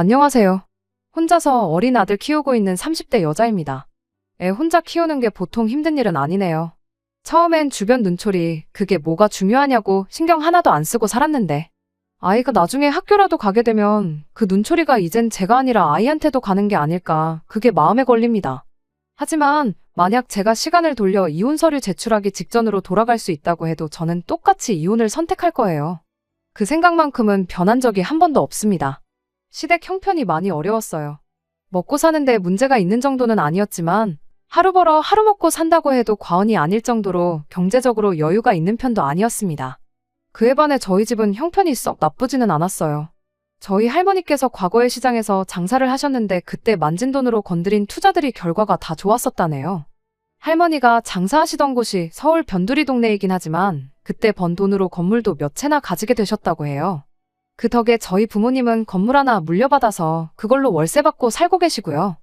안녕하세요. 혼자서 어린 아들 키우고 있는 30대 여자입니다. 애 혼자 키우는 게 보통 힘든 일은 아니네요. 처음엔 주변 눈초리, 그게 뭐가 중요하냐고 신경 하나도 안 쓰고 살았는데, 아이가 나중에 학교라도 가게 되면 그 눈초리가 이젠 제가 아니라 아이한테도 가는 게 아닐까, 그게 마음에 걸립니다. 하지만 만약 제가 시간을 돌려 이혼 서류 제출하기 직전으로 돌아갈 수 있다고 해도 저는 똑같이 이혼을 선택할 거예요. 그 생각만큼은 변한 적이 한 번도 없습니다. 시댁 형편이 많이 어려웠어요. 먹고 사는데 문제가 있는 정도는 아니었지만 하루 벌어 하루 먹고 산다고 해도 과언이 아닐 정도로 경제적으로 여유가 있는 편도 아니었습니다. 그에 반해 저희 집은 형편이 썩 나쁘지는 않았어요. 저희 할머니께서 과거에 시장에서 장사를 하셨는데 그때 만진 돈으로 건드린 투자들이 결과가 다 좋았었다네요. 할머니가 장사하시던 곳이 서울 변두리 동네이긴 하지만 그때 번 돈으로 건물도 몇 채나 가지게 되셨다고 해요. 그 덕에 저희 부모님은 건물 하나 물려받아서 그걸로 월세 받고 살고 계시고요.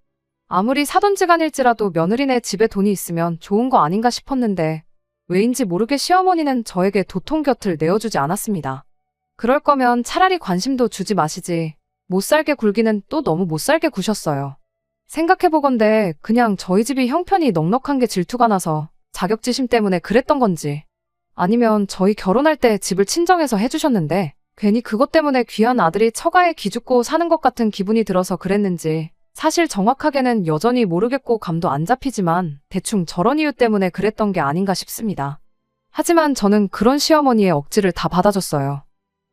아무리 사돈지간일지라도 며느리네 집에 돈이 있으면 좋은 거 아닌가 싶었는데 왜인지 모르게 시어머니는 저에게 도통 곁을 내어주지 않았습니다. 그럴 거면 차라리 관심도 주지 마시지. 못 살게 굴기는 또 너무 못 살게 구셨어요. 생각해보건대 그냥 저희 집이 형편이 넉넉한 게 질투가 나서 자격지심 때문에 그랬던 건지 아니면 저희 결혼할 때 집을 친정에서 해주셨는데 괜히 그것 때문에 귀한 아들이 처가에 기죽고 사는 것 같은 기분이 들어서 그랬는지 사실 정확하게는 여전히 모르겠고 감도 안 잡히지만 대충 저런 이유 때문에 그랬던 게 아닌가 싶습니다. 하지만 저는 그런 시어머니의 억지를 다 받아줬어요.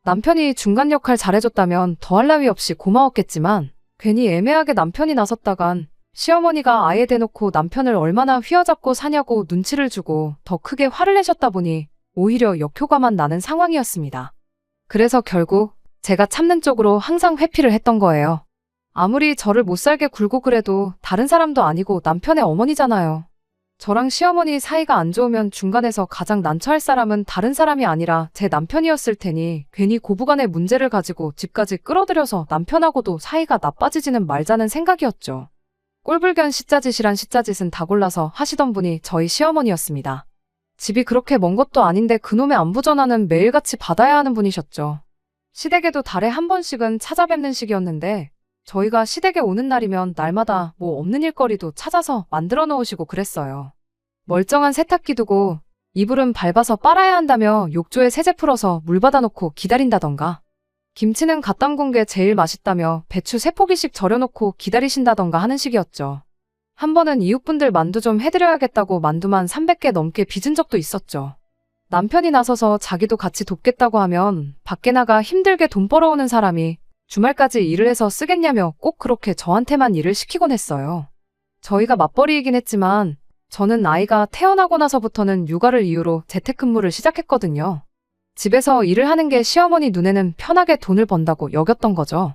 남편이 중간 역할 잘해줬다면 더할 나위 없이 고마웠겠지만 괜히 애매하게 남편이 나섰다간 시어머니가 아예 대놓고 남편을 얼마나 휘어잡고 사냐고 눈치를 주고 더 크게 화를 내셨다 보니 오히려 역효과만 나는 상황이었습니다. 그래서 결국 제가 참는 쪽으로 항상 회피를 했던 거예요. 아무리 저를 못 살게 굴고 그래도 다른 사람도 아니고 남편의 어머니잖아요. 저랑 시어머니 사이가 안 좋으면 중간에서 가장 난처할 사람은 다른 사람이 아니라 제 남편이었을 테니 괜히 고부간의 문제를 가지고 집까지 끌어들여서 남편하고도 사이가 나빠지지는 말자는 생각이었죠. 꼴불견 시짜짓이란 시짜짓은 다 골라서 하시던 분이 저희 시어머니였습니다. 집이 그렇게 먼 것도 아닌데 그놈의 안부 전화는 매일같이 받아야 하는 분이셨죠. 시댁에도 달에 한 번씩은 찾아뵙는 식이었는데 저희가 시댁에 오는 날이면 날마다 뭐 없는 일거리도 찾아서 만들어 놓으시고 그랬어요. 멀쩡한 세탁기 두고 이불은 밟아서 빨아야 한다며 욕조에 세제 풀어서 물 받아놓고 기다린다던가 김치는 갓 담근 게 제일 맛있다며 배추 3포기씩 절여놓고 기다리신다던가 하는 식이었죠. 한 번은 이웃분들 만두 좀 해드려야겠다고 만두만 300개 넘게 빚은 적도 있었죠. 남편이 나서서 자기도 같이 돕겠다고 하면 밖에 나가 힘들게 돈 벌어오는 사람이 주말까지 일을 해서 쓰겠냐며 꼭 그렇게 저한테만 일을 시키곤 했어요. 저희가 맞벌이이긴 했지만 저는 아이가 태어나고 나서부터는 육아를 이유로 재택근무를 시작했거든요. 집에서 일을 하는 게 시어머니 눈에는 편하게 돈을 번다고 여겼던 거죠.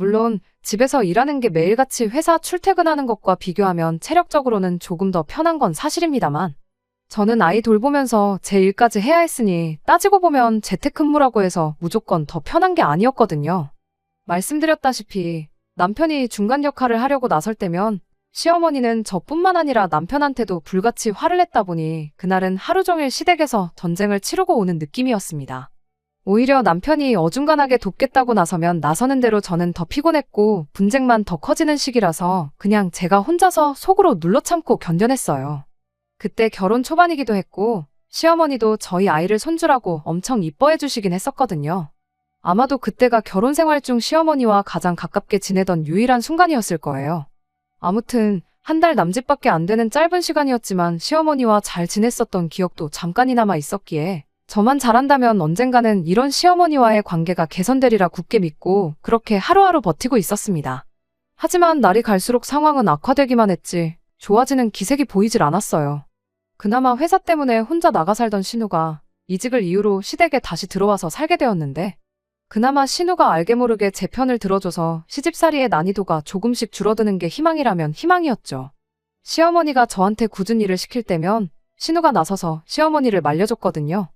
물론 집에서 일하는 게 매일같이 회사 출퇴근하는 것과 비교하면 체력적으로는 조금 더 편한 건 사실입니다만 저는 아이 돌보면서 제 일까지 해야 했으니 따지고 보면 재택근무라고 해서 무조건 더 편한 게 아니었거든요. 말씀드렸다시피 남편이 중간 역할을 하려고 나설 때면 시어머니는 저뿐만 아니라 남편한테도 불같이 화를 냈다 보니 그날은 하루 종일 시댁에서 전쟁을 치르고 오는 느낌이었습니다. 오히려 남편이 어중간하게 돕겠다고 나서면 나서는 대로 저는 더 피곤했고 분쟁만 더 커지는 시기라서 그냥 제가 혼자서 속으로 눌러 참고 견뎌냈어요. 그때 결혼 초반이기도 했고 시어머니도 저희 아이를 손주라고 엄청 이뻐해 주시긴 했었거든요. 아마도 그때가 결혼 생활 중 시어머니와 가장 가깝게 지내던 유일한 순간이었을 거예요. 아무튼 한 달 남짓밖에 안 되는 짧은 시간이었지만 시어머니와 잘 지냈었던 기억도 잠깐이나마 있었기에 저만 잘한다면 언젠가는 이런 시어머니와의 관계가 개선되리라 굳게 믿고 그렇게 하루하루 버티고 있었습니다. 하지만 날이 갈수록 상황은 악화되기만 했지 좋아지는 기색이 보이질 않았어요. 그나마 회사 때문에 혼자 나가 살던 신우가 이직을 이유로 시댁에 다시 들어와서 살게 되었는데 그나마 신우가 알게 모르게 제 편을 들어줘서 시집살이의 난이도가 조금씩 줄어드는 게 희망이라면 희망이었죠. 시어머니가 저한테 굳은 일을 시킬 때면 신우가 나서서 시어머니를 말려줬거든요.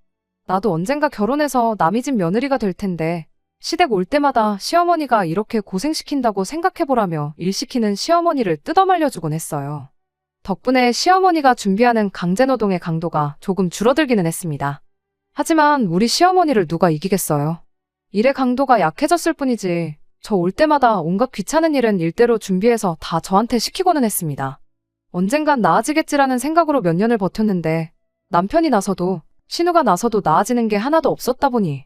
나도 언젠가 결혼해서 남의 집 며느리가 될 텐데 시댁 올 때마다 시어머니가 이렇게 고생시킨다고 생각해보라며 일 시키는 시어머니를 뜯어말려주곤 했어요. 덕분에 시어머니가 준비하는 강제노동의 강도가 조금 줄어들기는 했습니다. 하지만 우리 시어머니를 누가 이기겠어요. 일의 강도가 약해졌을 뿐이지 저 올 때마다 온갖 귀찮은 일은 일대로 준비해서 다 저한테 시키고는 했습니다. 언젠간 나아지겠지라는 생각으로 몇 년을 버텼는데 남편이 나서도 신우가 나서도 나아지는 게 하나도 없었다 보니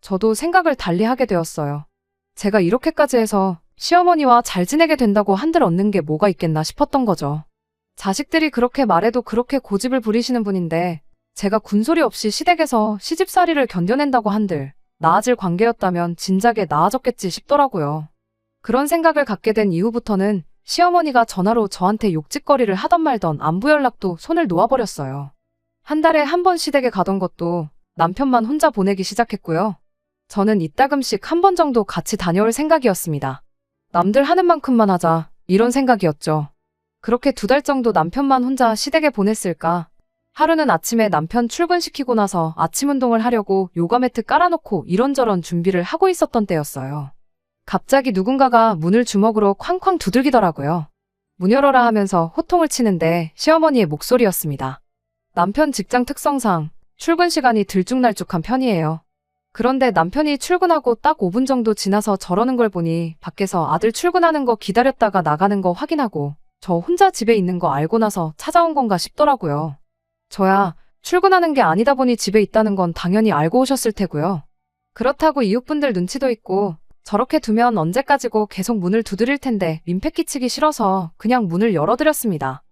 저도 생각을 달리 하게 되었어요. 제가 이렇게까지 해서 시어머니와 잘 지내게 된다고 한들 얻는 게 뭐가 있겠나 싶었던 거죠. 자식들이 그렇게 말해도 그렇게 고집을 부리시는 분인데 제가 군소리 없이 시댁에서 시집살이를 견뎌낸다고 한들 나아질 관계였다면 진작에 나아졌겠지 싶더라고요. 그런 생각을 갖게 된 이후부터는 시어머니가 전화로 저한테 욕짓거리를 하던 말던 안부 연락도 손을 놓아버렸어요. 한 달에 한 번 시댁에 가던 것도 남편만 혼자 보내기 시작했고요. 저는 이따금씩 한 번 정도 같이 다녀올 생각이었습니다. 남들 하는 만큼만 하자 이런 생각이었죠. 그렇게 2달 정도 남편만 혼자 시댁에 보냈을까? 하루는 아침에 남편 출근시키고 나서 아침 운동을 하려고 요가 매트 깔아놓고 이런저런 준비를 하고 있었던 때였어요. 갑자기 누군가가 문을 주먹으로 쾅쾅 두들기더라고요. 문 열어라 하면서 호통을 치는데 시어머니의 목소리였습니다. 남편 직장 특성상 출근 시간이 들쭉날쭉한 편이에요. 그런데 남편이 출근하고 딱 5분 정도 지나서 저러는 걸 보니 밖에서 아들 출근하는 거 기다렸다가 나가는 거 확인하고 저 혼자 집에 있는 거 알고 나서 찾아온 건가 싶더라고요. 저야 출근하는 게 아니다 보니 집에 있다는 건 당연히 알고 오셨을 테고요. 그렇다고 이웃분들 눈치도 있고 저렇게 두면 언제까지고 계속 문을 두드릴 텐데 민폐 끼치기 싫어서 그냥 문을 열어드렸습니다.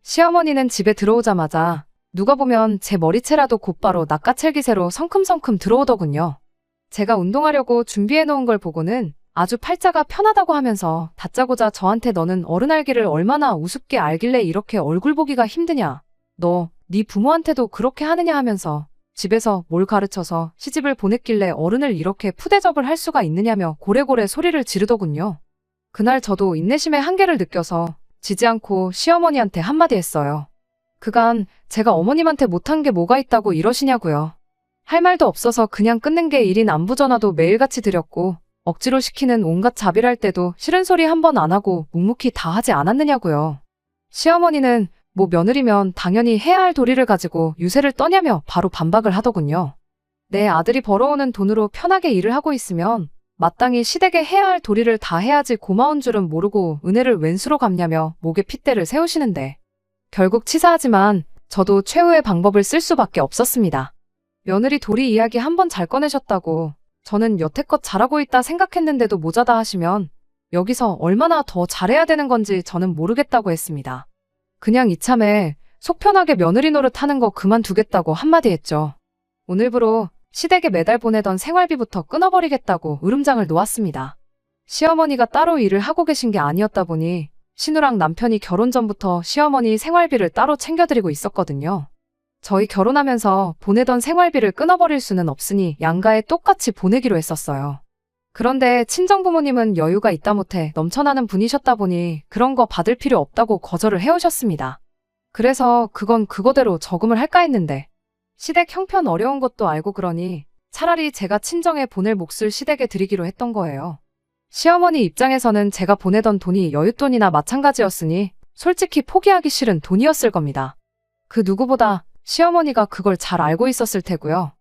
시어머니는 집에 들어오자마자 누가 보면 제 머리채라도 곧바로 낚아챌 기세로 성큼성큼 들어오더군요. 제가 운동하려고 준비해놓은 걸 보고는 아주 팔자가 편하다고 하면서 다짜고짜 저한테 너는 어른 알기를 얼마나 우습게 알길래 이렇게 얼굴 보기가 힘드냐. 너 네 부모한테도 그렇게 하느냐 하면서 집에서 뭘 가르쳐서 시집을 보냈길래 어른을 이렇게 푸대접을 할 수가 있느냐며 고래고래 소리를 지르더군요. 그날 저도 인내심의 한계를 느껴서 지지 않고 시어머니한테 한마디 했어요. 그간 제가 어머님한테 못한 게 뭐가 있다고 이러시냐고요. 할 말도 없어서 그냥 끊는 게 일인 안부 전화도 매일같이 드렸고 억지로 시키는 온갖 자비를 할 때도 싫은 소리 한 번 안 하고 묵묵히 다 하지 않았느냐고요. 시어머니는 뭐 며느리면 당연히 해야 할 도리를 가지고 유세를 떠냐며 바로 반박을 하더군요. 내 아들이 벌어오는 돈으로 편하게 일을 하고 있으면 마땅히 시댁에 해야 할 도리를 다 해야지 고마운 줄은 모르고 은혜를 웬수로 갚냐며 목에 핏대를 세우시는데 결국 치사하지만 저도 최후의 방법을 쓸 수밖에 없었습니다. 며느리 도리 이야기 한 번 잘 꺼내셨다고 저는 여태껏 잘하고 있다 생각했는데도 모자다 하시면 여기서 얼마나 더 잘해야 되는 건지 저는 모르겠다고 했습니다. 그냥 이참에 속 편하게 며느리 노릇하는 거 그만두겠다고 한마디 했죠. 오늘부로 시댁에 매달 보내던 생활비부터 끊어버리겠다고 으름장을 놓았습니다. 시어머니가 따로 일을 하고 계신 게 아니었다 보니 신우랑 남편이 결혼 전부터 시어머니 생활비를 따로 챙겨드리고 있었거든요. 저희 결혼하면서 보내던 생활비를 끊어버릴 수는 없으니 양가에 똑같이 보내기로 했었어요. 그런데 친정부모님은 여유가 있다 못해 넘쳐나는 분이셨다 보니 그런 거 받을 필요 없다고 거절을 해오셨습니다. 그래서 그건 그거대로 저금을 할까 했는데 시댁 형편 어려운 것도 알고 그러니 차라리 제가 친정에 보낼 몫을 시댁에 드리기로 했던 거예요. 시어머니 입장에서는 제가 보내던 돈이 여윳돈이나 마찬가지였으니 솔직히 포기하기 싫은 돈이었을 겁니다. 그 누구보다 시어머니가 그걸 잘 알고 있었을 테고요.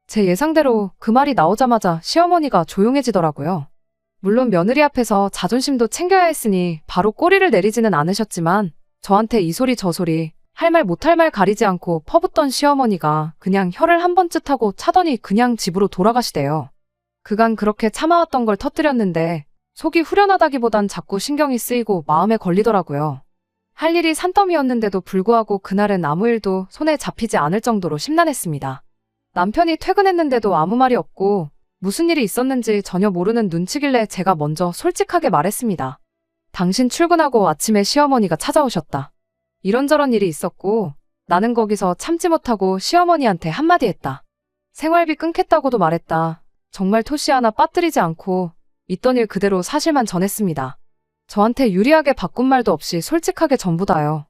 제 예상대로 그 말이 나오자마자 시어머니가 조용해지더라고요. 물론 며느리 앞에서 자존심도 챙겨야 했으니 바로 꼬리를 내리지는 않으셨지만 저한테 이 소리 저 소리 할 말 못할 말 가리지 않고 퍼붓던 시어머니가 그냥 혀를 한 번쯤 하고 차더니 그냥 집으로 돌아가시대요. 그간 그렇게 참아왔던 걸 터뜨렸는데 속이 후련하다기보단 자꾸 신경이 쓰이고 마음에 걸리더라고요. 할 일이 산더미였는데도 불구하고 그날은 아무 일도 손에 잡히지 않을 정도로 심란했습니다. 남편이 퇴근했는데도 아무 말이 없고 무슨 일이 있었는지 전혀 모르는 눈치길래 제가 먼저 솔직하게 말했습니다. 당신 출근하고 아침에 시어머니가 찾아오셨다. 이런저런 일이 있었고 나는 거기서 참지 못하고 시어머니한테 한마디 했다. 생활비 끊겠다고도 말했다. 정말 토시 하나 빠뜨리지 않고 있던 일 그대로 사실만 전했습니다. 저한테 유리하게 바꾼 말도 없이 솔직하게 전부 다요.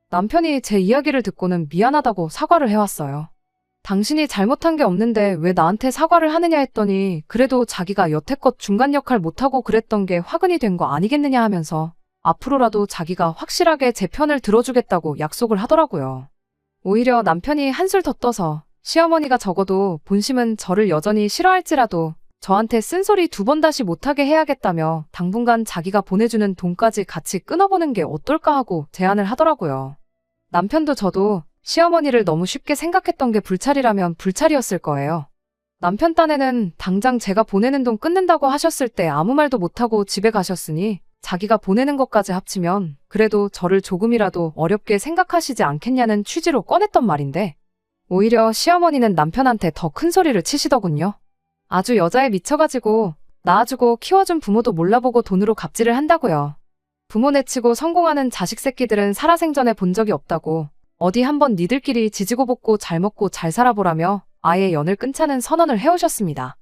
남편이 제 이야기를 듣고는 미안하다고 사과를 해왔어요. 당신이 잘못한 게 없는데 왜 나한테 사과를 하느냐 했더니 그래도 자기가 여태껏 중간 역할 못하고 그랬던 게 화근이 된 거 아니겠느냐 하면서 앞으로라도 자기가 확실하게 제 편을 들어주겠다고 약속을 하더라고요. 오히려 남편이 한술 더 떠서 시어머니가 적어도 본심은 저를 여전히 싫어할지라도 저한테 쓴소리 2번 다시 못하게 해야겠다며 당분간 자기가 보내주는 돈까지 같이 끊어보는 게 어떨까 하고 제안을 하더라고요. 남편도 저도 시어머니를 너무 쉽게 생각했던 게 불찰이라면 불찰이었을 거예요. 남편 딴에는 당장 제가 보내는 돈 끊는다고 하셨을 때 아무 말도 못하고 집에 가셨으니 자기가 보내는 것까지 합치면 그래도 저를 조금이라도 어렵게 생각하시지 않겠냐는 취지로 꺼냈던 말인데 오히려 시어머니는 남편한테 더 큰 소리를 치시더군요. 아주 여자에 미쳐가지고 낳아주고 키워준 부모도 몰라보고 돈으로 갑질을 한다고요. 부모 내치고 성공하는 자식 새끼들은 살아생전에 본 적이 없다고 어디 한번 니들끼리 지지고 볶고 잘 먹고 잘 살아보라며 아예 연을 끊자는 선언을 해오셨습니다.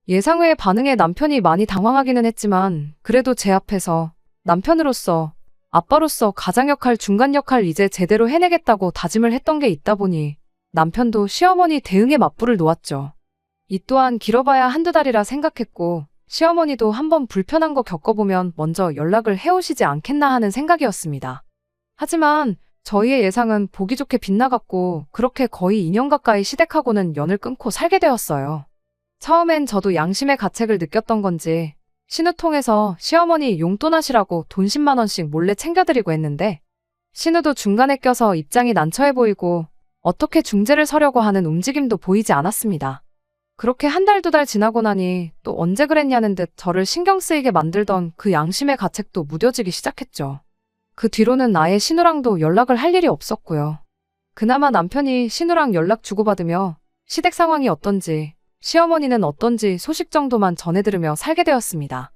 예상 외의 반응에 남편이 많이 당황하기는 했지만 그래도 제 앞에서 남편으로서 아빠로서 가장 역할 중간 역할 이제 제대로 해내겠다고 다짐을 했던 게 있다 보니 남편도 시어머니 대응에 맞불을 놓았죠. 이 또한 길어봐야 한두 달이라 생각했고 시어머니도 한번 불편한 거 겪어보면 먼저 연락을 해오시지 않겠나 하는 생각이었습니다. 하지만 저희의 예상은 보기 좋게 빗나갔고 그렇게 거의 2년 가까이 시댁하고는 연을 끊고 살게 되었어요. 처음엔 저도 양심의 가책을 느꼈던 건지 신우 통해서 시어머니 용돈하시라고 돈 10만 원씩 몰래 챙겨드리고 했는데 신우도 중간에 껴서 입장이 난처해 보이고 어떻게 중재를 서려고 하는 움직임도 보이지 않았습니다. 그렇게 한 달, 2달 지나고 나니 또 언제 그랬냐는 듯 저를 신경 쓰이게 만들던 그 양심의 가책도 무뎌지기 시작했죠. 그 뒤로는 아예 신우랑도 연락을 할 일이 없었고요. 그나마 남편이 신우랑 연락 주고받으며 시댁 상황이 어떤지 시어머니는 어떤지 소식 정도만 전해 들으며 살게 되었습니다.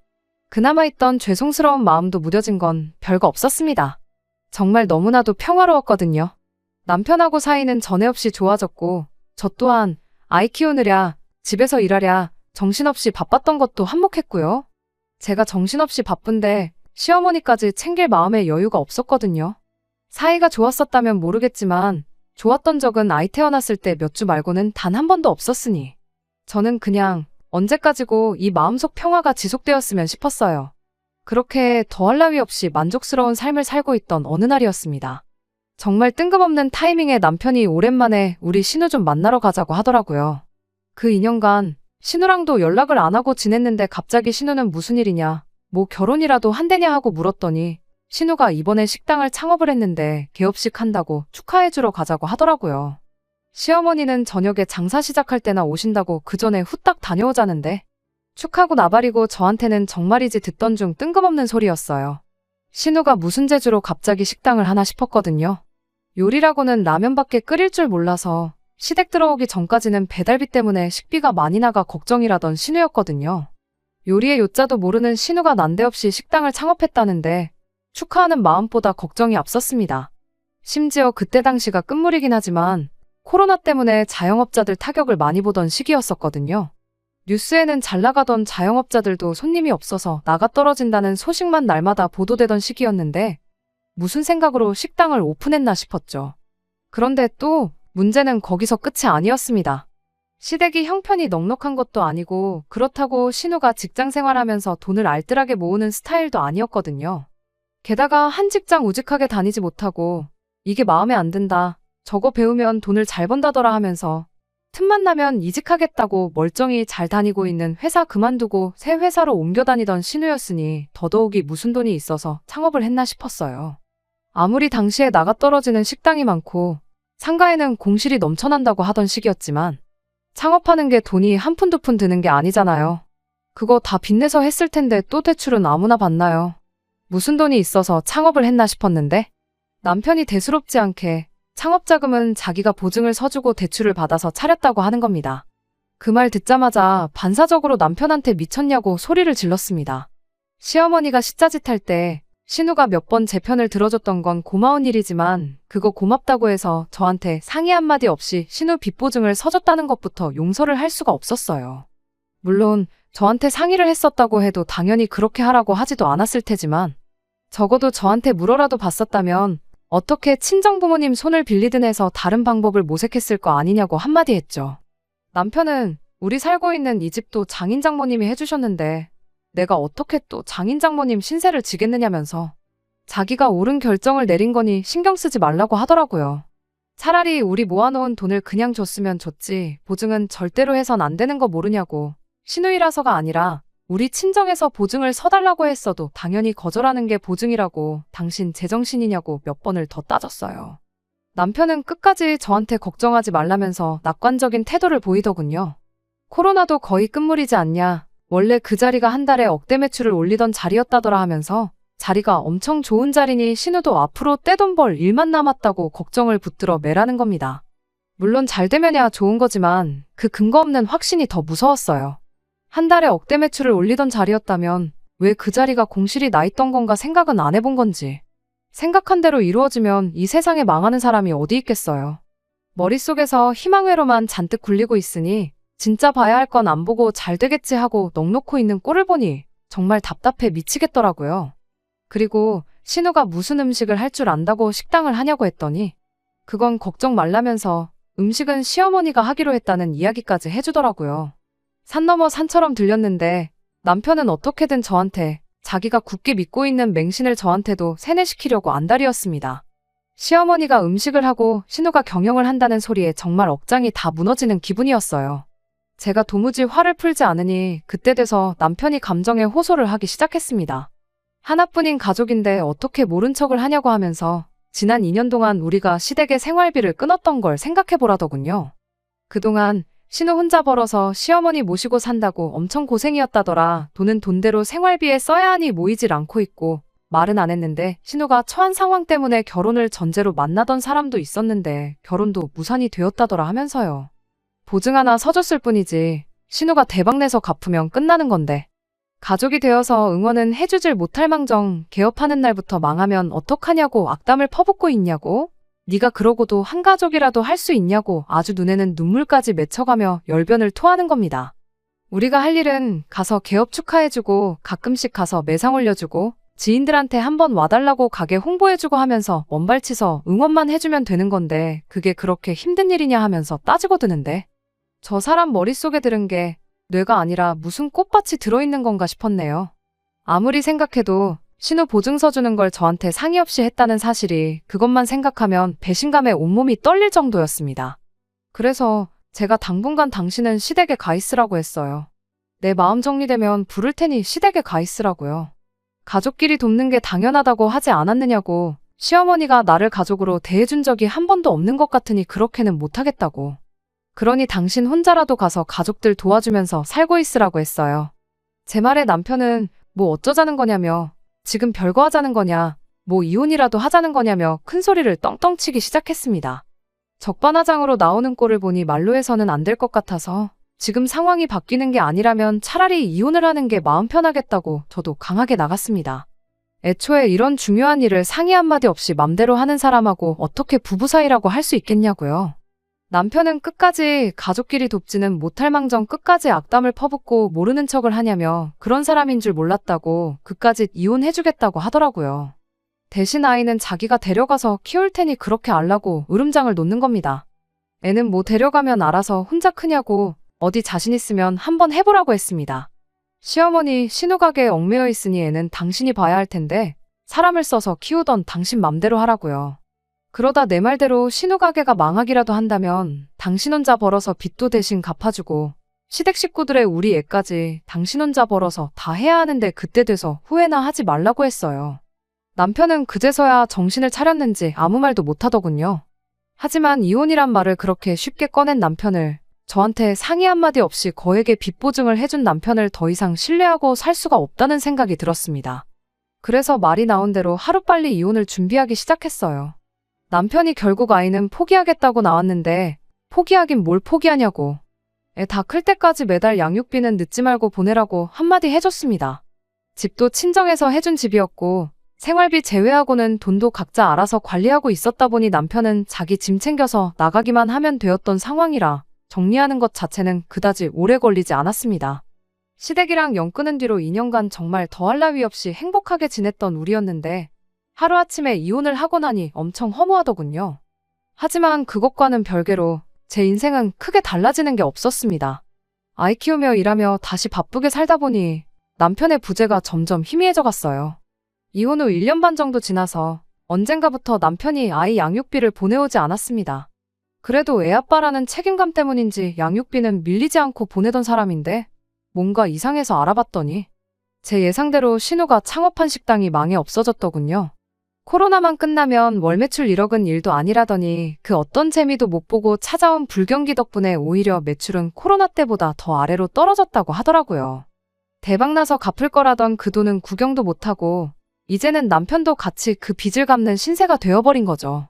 그나마 있던 죄송스러운 마음도 무뎌진 건 별거 없었습니다. 정말 너무나도 평화로웠거든요. 남편하고 사이는 전에 없이 좋아졌고 저 또한 아이 키우느랴 집에서 일하랴 정신없이 바빴던 것도 한몫했고요. 제가 정신없이 바쁜데 시어머니까지 챙길 마음의 여유가 없었거든요. 사이가 좋았었다면 모르겠지만 좋았던 적은 아이 태어났을 때 몇 주 말고는 단 한 번도 없었으니 저는 그냥 언제까지고 이 마음속 평화가 지속되었으면 싶었어요. 그렇게 더할 나위 없이 만족스러운 삶을 살고 있던 어느 날이었습니다. 정말 뜬금없는 타이밍에 남편이 오랜만에 우리 신우 좀 만나러 가자고 하더라고요. 그 2년간 신우랑도 연락을 안 하고 지냈는데 갑자기 신우는 무슨 일이냐, 뭐 결혼이라도 한대냐 하고 물었더니 신우가 이번에 식당을 창업을 했는데 개업식 한다고 축하해주러 가자고 하더라고요. 시어머니는 저녁에 장사 시작할 때나 오신다고 그 전에 후딱 다녀오자는데 축하고 나발이고 저한테는 정말이지 듣던 중 뜬금없는 소리였어요. 신우가 무슨 재주로 갑자기 식당을 하나 싶었거든요. 요리라고는 라면밖에 끓일 줄 몰라서 시댁 들어오기 전까지는 배달비 때문에 식비가 많이 나가 걱정이라던 신우였거든요. 요리의 요자도 모르는 신우가 난데없이 식당을 창업했다는데 축하하는 마음보다 걱정이 앞섰습니다. 심지어 그때 당시가 끝물이긴 하지만 코로나 때문에 자영업자들 타격을 많이 보던 시기였었거든요. 뉴스에는 잘 나가던 자영업자들도 손님이 없어서 나가 떨어진다는 소식만 날마다 보도되던 시기였는데 무슨 생각으로 식당을 오픈했나 싶었죠. 그런데 또 문제는 거기서 끝이 아니었습니다. 시댁이 형편이 넉넉한 것도 아니고 그렇다고 신우가 직장 생활하면서 돈을 알뜰하게 모으는 스타일도 아니었거든요. 게다가 한 직장 우직하게 다니지 못하고 이게 마음에 안 든다, 저거 배우면 돈을 잘 번다더라 하면서 틈만 나면 이직하겠다고 멀쩡히 잘 다니고 있는 회사 그만두고 새 회사로 옮겨 다니던 신우였으니 더더욱이 무슨 돈이 있어서 창업을 했나 싶었어요. 아무리 당시에 나가 떨어지는 식당이 많고 상가에는 공실이 넘쳐난다고 하던 시기였지만 창업하는 게 돈이 한 푼 두 푼 드는 게 아니잖아요. 그거 다 빚내서 했을 텐데 또 대출은 아무나 받나요? 무슨 돈이 있어서 창업을 했나 싶었는데 남편이 대수롭지 않게 창업자금은 자기가 보증을 서주고 대출을 받아서 차렸다고 하는 겁니다. 그 말 듣자마자 반사적으로 남편한테 미쳤냐고 소리를 질렀습니다. 시어머니가 시자짓할 때 신우가 몇 번 제 편을 들어줬던 건 고마운 일이지만 그거 고맙다고 해서 저한테 상의 한마디 없이 신우 빚보증을 서줬다는 것부터 용서를 할 수가 없었어요. 물론 저한테 상의를 했었다고 해도 당연히 그렇게 하라고 하지도 않았을 테지만 적어도 저한테 물어라도 봤었다면 어떻게 친정부모님 손을 빌리든 해서 다른 방법을 모색했을 거 아니냐고 한마디 했죠. 남편은 우리 살고 있는 이 집도 장인장모님이 해주셨는데 내가 어떻게 또 장인장모님 신세를 지겠느냐면서 자기가 옳은 결정을 내린 거니 신경 쓰지 말라고 하더라고요. 차라리 우리 모아놓은 돈을 그냥 줬으면 줬지 보증은 절대로 해선 안 되는 거 모르냐고 신우이라서가 아니라 우리 친정에서 보증을 서달라고 했어도 당연히 거절하는 게 보증이라고 당신 제정신이냐고 몇 번을 더 따졌어요. 남편은 끝까지 저한테 걱정하지 말라면서 낙관적인 태도를 보이더군요. 코로나도 거의 끝물이지 않냐. 원래 그 자리가 한 달에 억대 매출을 올리던 자리였다더라 하면서 자리가 엄청 좋은 자리니 신우도 앞으로 떼돈 벌 일만 남았다고 걱정을 붙들어 매라는 겁니다. 물론 잘 되면야 좋은 거지만 그 근거 없는 확신이 더 무서웠어요. 한 달에 억대 매출을 올리던 자리였다면 왜 그 자리가 공실이 나 있던 건가 생각은 안 해본 건지. 생각한 대로 이루어지면 이 세상에 망하는 사람이 어디 있겠어요. 머릿속에서 희망회로만 잔뜩 굴리고 있으니 진짜 봐야 할 건 안 보고 잘 되겠지 하고 넋놓고 있는 꼴을 보니 정말 답답해 미치겠더라고요. 그리고 신우가 무슨 음식을 할 줄 안다고 식당을 하냐고 했더니 그건 걱정 말라면서 음식은 시어머니가 하기로 했다는 이야기까지 해주더라고요. 산 넘어 산처럼 들렸는데 남편은 어떻게든 저한테 자기가 굳게 믿고 있는 맹신을 저한테도 세뇌시키려고 안달이었습니다. 시어머니가 음식을 하고 신우가 경영을 한다는 소리에 정말 억장이 다 무너지는 기분이었어요. 제가 도무지 화를 풀지 않으니 그때 돼서 남편이 감정에 호소를 하기 시작했습니다. 하나뿐인 가족인데 어떻게 모른 척을 하냐고 하면서 지난 2년 동안 우리가 시댁의 생활비를 끊었던 걸 생각해보라더군요. 그동안 신우 혼자 벌어서 시어머니 모시고 산다고 엄청 고생이었다더라. 돈은 돈대로 생활비에 써야 하니 모이질 않고 있고 말은 안 했는데 신우가 처한 상황 때문에 결혼을 전제로 만나던 사람도 있었는데 결혼도 무산이 되었다더라 하면서요. 보증 하나 서줬을 뿐이지 신우가 대박내서 갚으면 끝나는 건데 가족이 되어서 응원은 해주질 못할 망정 개업하는 날부터 망하면 어떡하냐고 악담을 퍼붓고 있냐고 네가 그러고도 한 가족이라도 할 수 있냐고 아주 눈에는 눈물까지 맺혀가며 열변을 토하는 겁니다. 우리가 할 일은 가서 개업 축하해주고 가끔씩 가서 매상 올려주고 지인들한테 한번 와달라고 가게 홍보해주고 하면서 먼발치서 응원만 해주면 되는 건데 그게 그렇게 힘든 일이냐 하면서 따지고 드는데 저 사람 머릿속에 들은 게 뇌가 아니라 무슨 꽃밭이 들어있는 건가 싶었네요. 아무리 생각해도 신우 보증서 주는 걸 저한테 상의 없이 했다는 사실이 그것만 생각하면 배신감에 온몸이 떨릴 정도였습니다. 그래서 제가 당분간 당신은 시댁에 가 있으라고 했어요. 내 마음 정리되면 부를 테니 시댁에 가 있으라고요. 가족끼리 돕는 게 당연하다고 하지 않았느냐고 시어머니가 나를 가족으로 대해준 적이 한 번도 없는 것 같으니 그렇게는 못하겠다고. 그러니 당신 혼자라도 가서 가족들 도와주면서 살고 있으라고 했어요. 제 말에 남편은 뭐 어쩌자는 거냐며 지금 별거 하자는 거냐 뭐 이혼이라도 하자는 거냐며 큰 소리를 떵떵 치기 시작했습니다. 적반하장으로 나오는 꼴을 보니 말로 해서는 안 될 것 같아서 지금 상황이 바뀌는 게 아니라면 차라리 이혼을 하는 게 마음 편하겠다고 저도 강하게 나갔습니다. 애초에 이런 중요한 일을 상의 한마디 없이 맘대로 하는 사람하고 어떻게 부부 사이라고 할 수 있겠냐고요. 남편은 끝까지 가족끼리 돕지는 못할 망정 끝까지 악담을 퍼붓고 모르는 척을 하냐며 그런 사람인 줄 몰랐다고 그까짓 이혼해주겠다고 하더라고요. 대신 아이는 자기가 데려가서 키울 테니 그렇게 알라고 으름장을 놓는 겁니다. 애는 뭐 데려가면 알아서 혼자 크냐고 어디 자신 있으면 한번 해보라고 했습니다. 시어머니 신우 가게에 얽매여 있으니 애는 당신이 봐야 할 텐데 사람을 써서 키우던 당신 맘대로 하라고요. 그러다 내 말대로 신우 가게가 망하기라도 한다면 당신 혼자 벌어서 빚도 대신 갚아주고 시댁 식구들의 우리 애까지 당신 혼자 벌어서 다 해야 하는데 그때 돼서 후회나 하지 말라고 했어요. 남편은 그제서야 정신을 차렸는지 아무 말도 못하더군요. 하지만 이혼이란 말을 그렇게 쉽게 꺼낸 남편을 저한테 상의 한마디 없이 거액의 빚 보증을 해준 남편을 더 이상 신뢰하고 살 수가 없다는 생각이 들었습니다. 그래서 말이 나온 대로 하루빨리 이혼을 준비하기 시작했어요. 남편이 결국 아이는 포기하겠다고 나왔는데 포기하긴 뭘 포기하냐고. 애 다 클 때까지 매달 양육비는 늦지 말고 보내라고 한마디 해줬습니다. 집도 친정에서 해준 집이었고 생활비 제외하고는 돈도 각자 알아서 관리하고 있었다 보니 남편은 자기 짐 챙겨서 나가기만 하면 되었던 상황이라 정리하는 것 자체는 그다지 오래 걸리지 않았습니다. 시댁이랑 연 끊은 뒤로 2년간 정말 더할 나위 없이 행복하게 지냈던 우리였는데 하루아침에 이혼을 하고 나니 엄청 허무하더군요. 하지만 그것과는 별개로 제 인생은 크게 달라지는 게 없었습니다. 아이 키우며 일하며 다시 바쁘게 살다 보니 남편의 부재가 점점 희미해져 갔어요. 이혼 후 1년 반 정도 지나서 언젠가부터 남편이 아이 양육비를 보내오지 않았습니다. 그래도 애아빠라는 책임감 때문인지 양육비는 밀리지 않고 보내던 사람인데 뭔가 이상해서 알아봤더니 제 예상대로 신우가 창업한 식당이 망해 없어졌더군요. 코로나만 끝나면 월 매출 1억은 일도 아니라더니 그 어떤 재미도 못 보고 찾아온 불경기 덕분에 오히려 매출은 코로나 때보다 더 아래로 떨어졌다고 하더라고요. 대박나서 갚을 거라던 그 돈은 구경도 못하고 이제는 남편도 같이 그 빚을 갚는 신세가 되어버린 거죠.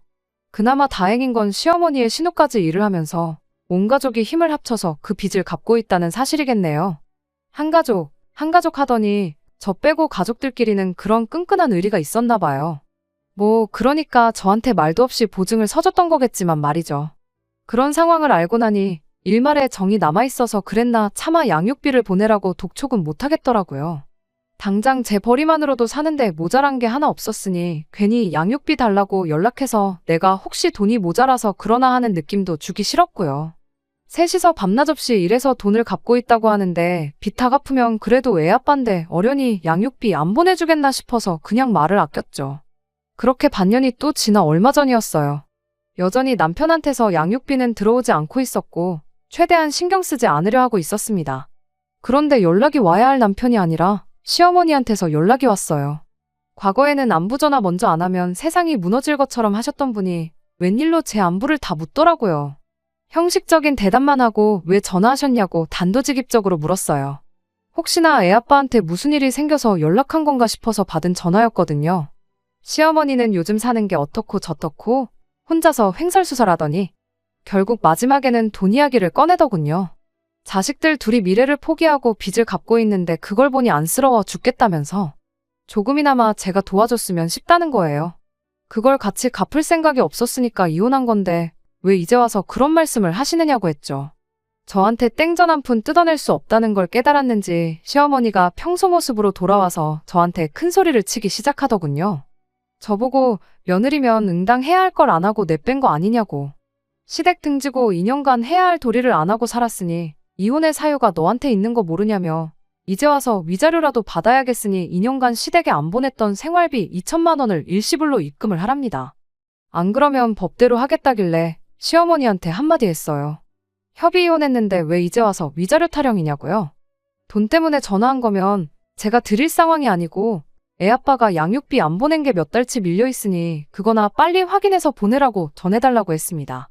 그나마 다행인 건 시어머니의 신우까지 일을 하면서 온 가족이 힘을 합쳐서 그 빚을 갚고 있다는 사실이겠네요. 한 가족 하더니 저 빼고 가족들끼리는 그런 끈끈한 의리가 있었나 봐요. 뭐 그러니까 저한테 말도 없이 보증을 서줬던 거겠지만 말이죠. 그런 상황을 알고 나니 일말에 정이 남아있어서 그랬나 차마 양육비를 보내라고 독촉은 못하겠더라고요. 당장 제 벌이만으로도 사는데 모자란 게 하나 없었으니 괜히 양육비 달라고 연락해서 내가 혹시 돈이 모자라서 그러나 하는 느낌도 주기 싫었고요. 셋이서 밤낮 없이 일해서 돈을 갚고 있다고 하는데 빚 다 갚으면 그래도 애 아빠인데 어련히 양육비 안 보내주겠나 싶어서 그냥 말을 아꼈죠. 그렇게 반년이 또 지나 얼마 전이었어요. 여전히 남편한테서 양육비는 들어오지 않고 있었고 최대한 신경 쓰지 않으려 하고 있었습니다. 그런데 연락이 와야 할 남편이 아니라 시어머니한테서 연락이 왔어요. 과거에는 안부 전화 먼저 안 하면 세상이 무너질 것처럼 하셨던 분이 웬일로 제 안부를 다 묻더라고요. 형식적인 대답만 하고 왜 전화하셨냐고 단도직입적으로 물었어요. 혹시나 애 아빠한테 무슨 일이 생겨서 연락한 건가 싶어서 받은 전화였거든요. 시어머니는 요즘 사는 게 어떻고 저떻고 혼자서 횡설수설하더니 결국 마지막에는 돈 이야기를 꺼내더군요. 자식들 둘이 미래를 포기하고 빚을 갚고 있는데 그걸 보니 안쓰러워 죽겠다면서 조금이나마 제가 도와줬으면 싶다는 거예요. 그걸 같이 갚을 생각이 없었으니까 이혼한 건데 왜 이제 와서 그런 말씀을 하시느냐고 했죠. 저한테 땡전 한 푼 뜯어낼 수 없다는 걸 깨달았는지 시어머니가 평소 모습으로 돌아와서 저한테 큰 소리를 치기 시작하더군요. 저보고 며느리면 응당해야 할 걸 안 하고 내뺀 거 아니냐고. 시댁 등지고 2년간 해야 할 도리를 안 하고 살았으니 이혼의 사유가 너한테 있는 거 모르냐며 이제 와서 위자료라도 받아야겠으니 2년간 시댁에 안 보냈던 생활비 2천만 원을 일시불로 입금을 하랍니다. 안 그러면 법대로 하겠다길래 시어머니한테 한마디 했어요. 협의 이혼했는데 왜 이제 와서 위자료 타령이냐고요? 돈 때문에 전화한 거면 제가 드릴 상황이 아니고 애 아빠가 양육비 안 보낸 게 몇 달치 밀려있으니 그거나 빨리 확인해서 보내라고 전해달라고 했습니다.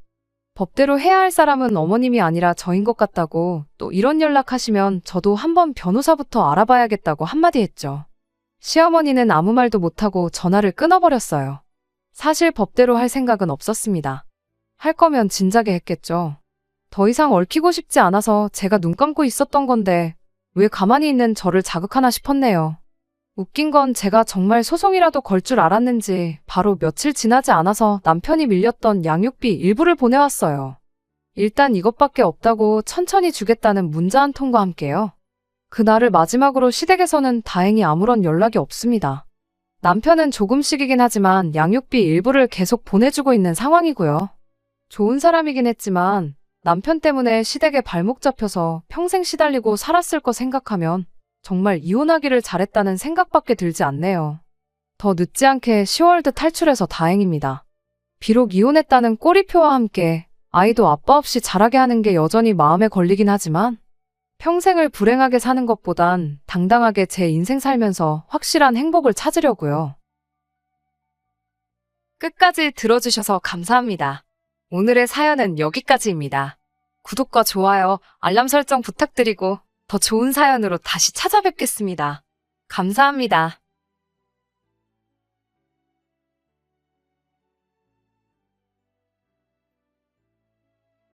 법대로 해야 할 사람은 어머님이 아니라 저인 것 같다고 또 이런 연락하시면 저도 한번 변호사부터 알아봐야겠다고 한마디 했죠. 시어머니는 아무 말도 못하고 전화를 끊어버렸어요. 사실 법대로 할 생각은 없었습니다. 할 거면 진작에 했겠죠. 더 이상 얽히고 싶지 않아서 제가 눈 감고 있었던 건데 왜 가만히 있는 저를 자극하나 싶었네요. 웃긴 건 제가 정말 소송이라도 걸 줄 알았는지 바로 며칠 지나지 않아서 남편이 밀렸던 양육비 일부를 보내왔어요. 일단 이것밖에 없다고 천천히 주겠다는 문자 한 통과 함께요. 그날을 마지막으로 시댁에서는 다행히 아무런 연락이 없습니다. 남편은 조금씩이긴 하지만 양육비 일부를 계속 보내주고 있는 상황이고요. 좋은 사람이긴 했지만 남편 때문에 시댁에 발목 잡혀서 평생 시달리고 살았을 거 생각하면 정말 이혼하기를 잘했다는 생각밖에 들지 않네요. 더 늦지 않게 10월드 탈출해서 다행입니다. 비록 이혼했다는 꼬리표와 함께 아이도 아빠 없이 자라게 하는 게 여전히 마음에 걸리긴 하지만 평생을 불행하게 사는 것보단 당당하게 제 인생 살면서 확실한 행복을 찾으려고요. 끝까지 들어주셔서 감사합니다. 오늘의 사연은 여기까지입니다. 구독과 좋아요, 알람 설정 부탁드리고 더 좋은 사연으로 다시 찾아뵙겠습니다. 감사합니다.